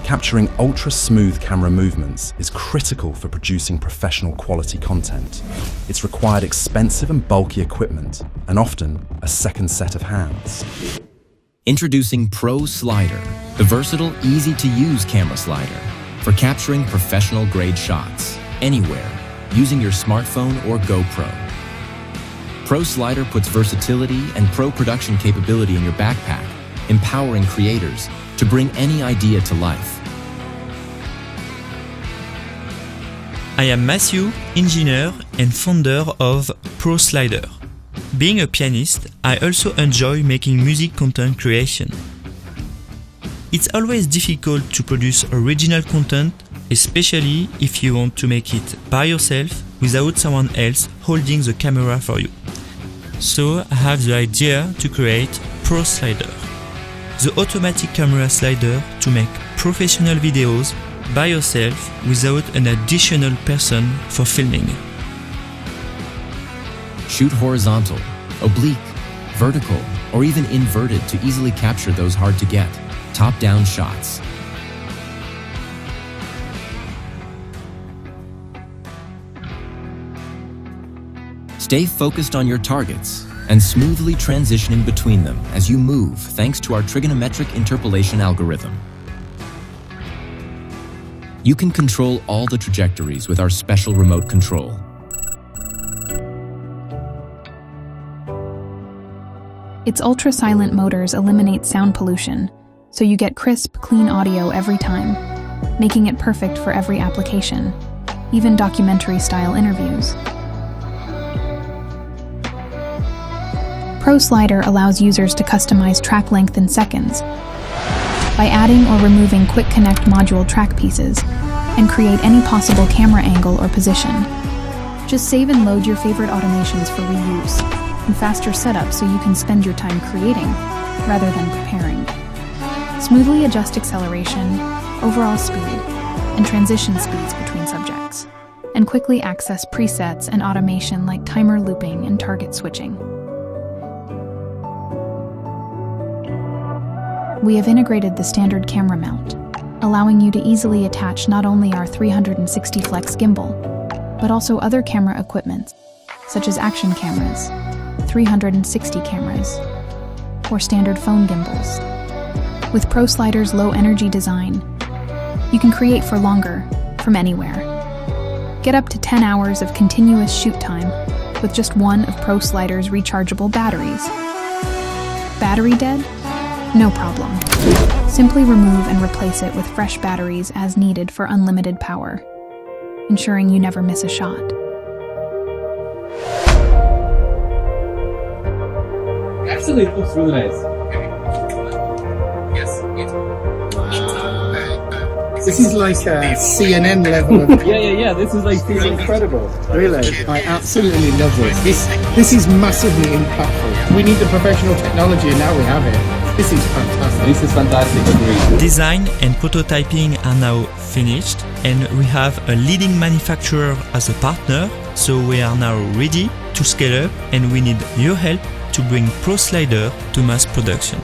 Capturing ultra-smooth camera movements is critical for producing professional quality content. It's required expensive and bulky equipment, and often a second set of hands. Introducing PROSLIDER, the versatile, easy-to-use camera slider for capturing professional-grade shots anywhere using your smartphone or GoPro. PROSLIDER puts versatility and pro production capability in your backpack, empowering creators to bring any idea to life. I am Matthew, engineer and founder of PROSLIDER. Being a pianist, I also enjoy making music content creation. It's always difficult to produce original content, especially if you want to make it by yourself without someone else holding the camera for you. So I have the idea to create PROSLIDER, the automatic camera slider to make professional videos by yourself without an additional person for filming. Shoot horizontal, oblique, vertical, or even inverted to easily capture those hard-to-get, top-down shots. Stay focused on your targets and smoothly transitioning between them as you move thanks to our trigonometric interpolation algorithm. You can control all the trajectories with our special remote control. Its ultra-silent motors eliminate sound pollution, so you get crisp, clean audio every time, making it perfect for every application, even documentary-style interviews. PROSLIDER allows users to customize track length in seconds by adding or removing quick connect module track pieces and create any possible camera angle or position. Just save and load your favorite automations for reuse and faster setup so you can spend your time creating rather than preparing. Smoothly adjust acceleration, overall speed, and transition speeds between subjects, and quickly access presets and automation like timer looping and target switching. We have integrated the standard camera mount, allowing you to easily attach not only our 360 flex gimbal, but also other camera equipment, such as action cameras, 360 cameras, or standard phone gimbals. With PROSLIDER's low-energy design, you can create for longer, from anywhere. Get up to 10 hours of continuous shoot time with just one of PROSLIDER's rechargeable batteries. Battery dead? No problem. Simply remove and replace it with fresh batteries as needed for unlimited power, ensuring you never miss a shot. Actually, it looks really nice. Yes, this is like a CNN level of... Yeah. This is like incredible. Really, I absolutely love this. This is massively impactful. We need the professional technology and now we have it. This is fantastic. This is fantastic, agreed. Design and prototyping are now finished, and we have a leading manufacturer as a partner, so we are now ready to scale up, and we need your help to bring PROSLIDER to mass production.